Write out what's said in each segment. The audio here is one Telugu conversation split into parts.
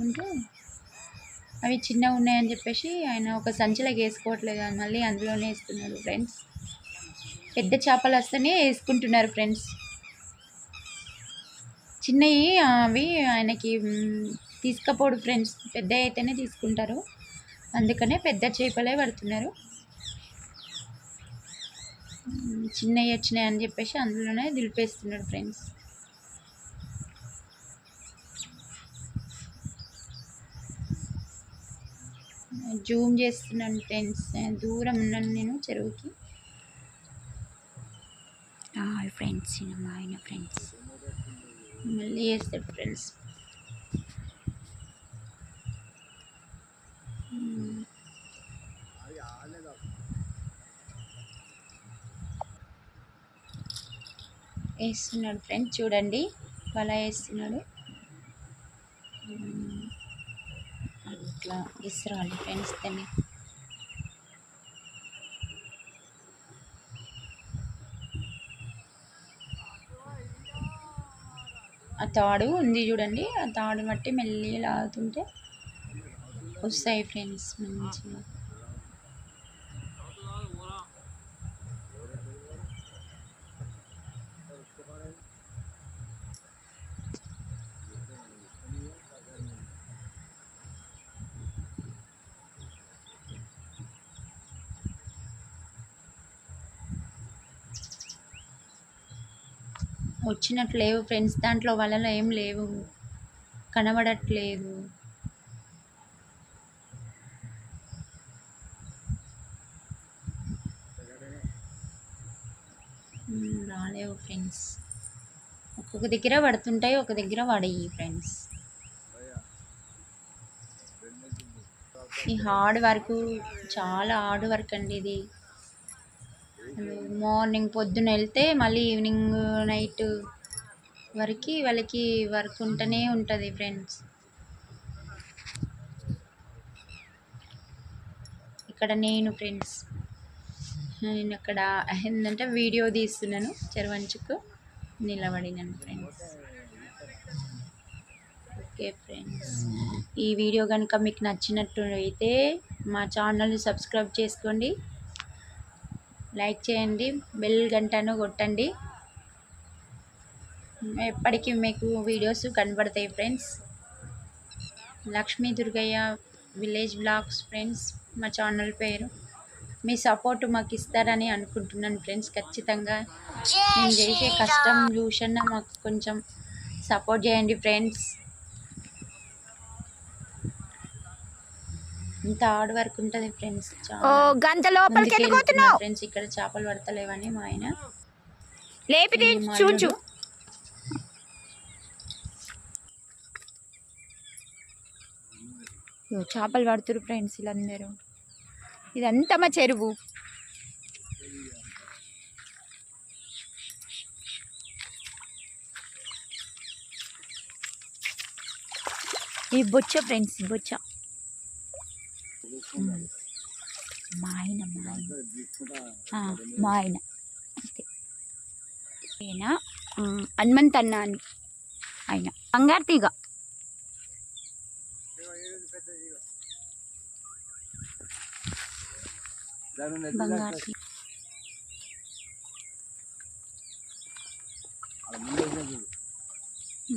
తీసుకుంటూ అవి చిన్నగా ఉన్నాయని చెప్పేసి ఆయన ఒక సంచిలోకి వేసుకోవట్లేదు, మళ్ళీ అందులోనే వేస్తున్నారు ఫ్రెండ్స్. పెద్ద చేపలు వస్తేనే వేసుకుంటున్నారు ఫ్రెండ్స్. చిన్నవి అవి ఆయనకి తీసుకపోడు ఫ్రెండ్స్, పెద్ద అయితేనే తీసుకుంటారు, అందుకనే పెద్ద చేపలే పడుతున్నారు. చిన్నవి వచ్చినాయి అని చెప్పేసి అందులోనే దిలిపేస్తున్నాడు ఫ్రెండ్స్. జూమ్ చేస్తున్నాను ఫ్రెండ్స్, దూరం ఉన్నాను నేను చెరువుకి. ఫ్రెండ్స్ మా ఆయన ఫ్రెండ్స్ మళ్ళీ వేస్తాడు ఫ్రెండ్స్. వేస్తున్నాడు ఫ్రెండ్స్, చూడండి వల వేస్తున్నాడు. అట్లా విసిరాలి ఫ్రెండ్స్ దాన్ని. ఆ తాడు ఉంది చూడండి, ఆ తాడు మట్టి మెల్లి లాగుతుంటే వస్తాయి ఫ్రెండ్స్ మంచిగా. వచ్చినట్లు లేవు ఫ్రెండ్స్, దాంట్లో వలలో ఏం లేవు, కనబడట్లేదు. రాలేవు ఫ్రెండ్స్, ఒక్కొక్క దగ్గర పడుతుంటాయి, ఒక దగ్గర పడయి ఫ్రెండ్స్. ఈ హార్డ్ వర్క్ చాలా హార్డ్ వర్క్ అండి ఇది. మార్నింగ్ పొద్దున వెళ్తే మళ్ళీ ఈవినింగ్ నైట్ వరకు వాళ్ళకి వర్క్ ఉంటూనే ఉంటుంది ఫ్రెండ్స్. ఇక్కడ నేను ఫ్రెండ్స్, నేను అక్కడ ఏంటంటే వీడియో తీస్తున్నాను, చెరువంచుకు నిలబడినాను ఫ్రెండ్స్. ఓకే ఫ్రెండ్స్, ఈ వీడియో కనుక మీకు నచ్చినట్టు అయితే మా ఛానల్ని సబ్స్క్రైబ్ చేసుకోండి, లైక్ చేయండి, బెల్ గంటను కొట్టండి, ఎప్పటికీ మీకు వీడియోస్ కనబడతాయి friends. Lakshmi Durgayya village blogs friends మా ఛానల్ పేరు. మీ సపోర్ట్ మాకు ఇస్తారని అనుకుంటున్నాను ఫ్రెండ్స్. ఖచ్చితంగా నేను చేసే కష్టం చూసన్నా మాకు కొంచెం సపోర్ట్ చేయండి ఫ్రెండ్స్. ఇంత హార్డ్ వర్క్ ఉంటుంది ఫ్రెండ్స్. ఫ్రెండ్స్ ఇక్కడ చేపలు పడతలేవని మా ఆయన చూచు చేపలు పడుతురు ఫ్రెండ్స్ వీళ్ళందరూ. ఇదంతా మా చెరువు. ఈ బొచ్చ ఫ్రెండ్స్, బొచ్చ మా ఆయన అంతే. ఆయన హనుమంత్ అన్న అని ఆయన బంగారు తీగ. బంగారు తీగ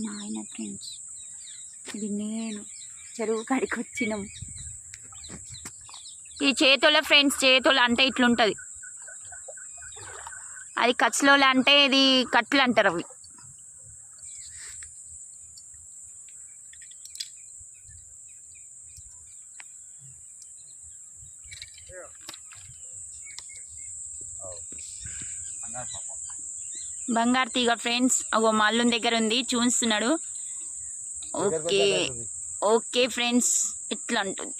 మా ఆయన ఫ్రెండ్స్. ఇది నేను చెరువు కాడికి వచ్చినాం. ఈ చేతుల ఫ్రెండ్స్, చేతుల అంటే ఇట్లుంటుంది, అది కచ్చలోల అంటే ఇది కట్లు అంటారు అవి. బంగారు తీగ ఫ్రెండ్స్. ఒక మల్లుని దగ్గర ఉంది, చూస్తున్నాడు. ఓకే ఓకే ఫ్రెండ్స్, ఇట్లా ఉంటుంది.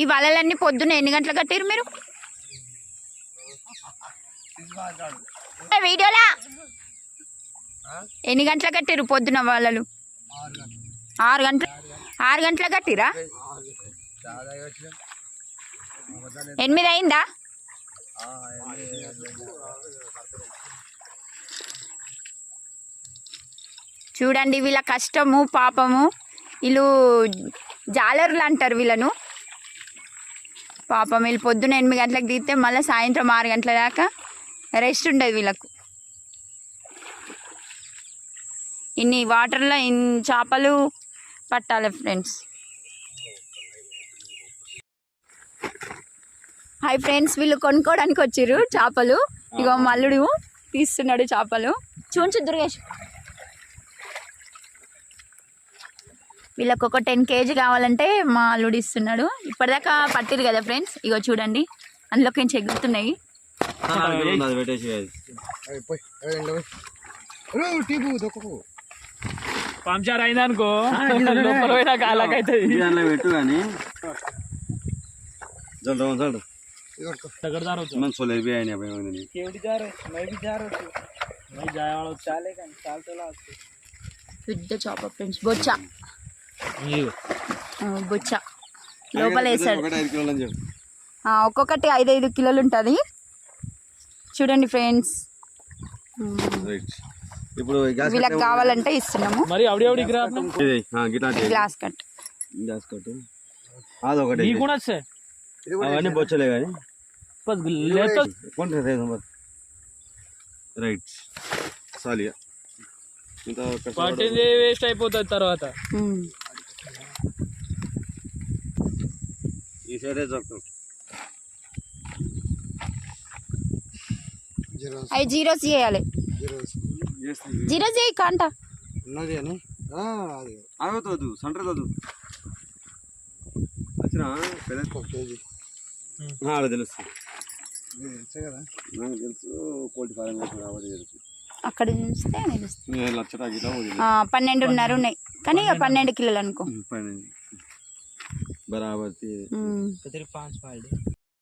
ఈ వలలన్నీ పొద్దున్న ఎన్ని గంటలకు కట్టారు మీరు వీడియోలా? ఎన్ని గంటలకు కట్టారు పొద్దున వలలు? 6 గంటలు. 6 గంటలకు కట్టిరా? 8 అయిందా? చూడండి వీళ్ళ కష్టము పాపము. వీళ్ళు జాలర్లు అంటారు వీళ్ళను. పాపం వీళ్ళు పొద్దున 8 గంటలకు దిగితే మళ్ళీ సాయంత్రం 6 గంటల దాకా రెస్ట్ ఉండదు వీళ్ళకు. ఇన్ని వాటర్లో ఇన్ని చేపలు పట్టాలి ఫ్రెండ్స్. హాయ్ ఫ్రెండ్స్, వీళ్ళు కొనుక్కోవడానికి వచ్చిర్రు చేపలు. ఇగో మల్లుడు తీస్తున్నాడు చేపలు. చూంచు దుర్గేష్. వీళ్ళకి ఒక 10 kg కావాలంటే మా అల్లుడు ఇస్తున్నాడు. ఇప్పటిదాకా పట్టిరు కదా ఫ్రెండ్స్, ఇగో చూడండి అందులోకి నుంచి ఎగురుతున్నాయి. పంచర్ అయిందనుకో పెట్టు కానీ పెద్ద చేప ఫ్రెండ్స్, బొచ్చ బొచ్చ లోపల వేసాడు. ఒక్కొక్కటి 5-5 కిలోలు ఉంటుంది. చూడండి ఫ్రెండ్స్, ఇప్పుడు వీళ్ళకి కావాలంటే ఇస్తున్నాము. గ్లాస్ కట్ అదొకటి అవన్నీ బొచ్చలే కానీ రైట్ సాలిగా వేస్ట్ అయిపోతుంది తర్వాత. ఈ సైడే దొరుకుతాం. అవి జీరోస్ చేయాలి. జీరో చేయి కాంట ఉన్నది అని ఆగదు సంటర్ వద్దు వచ్చిన తెలుస్తుంది కదా, నాకు తెలుసు. కోల్డ్ ఫారం కాబట్టి తెలుసు. అక్కడ చూస్తే 12.5 ఉన్నాయి కానీ 12 కిలోలు అనుకో. బరాబర్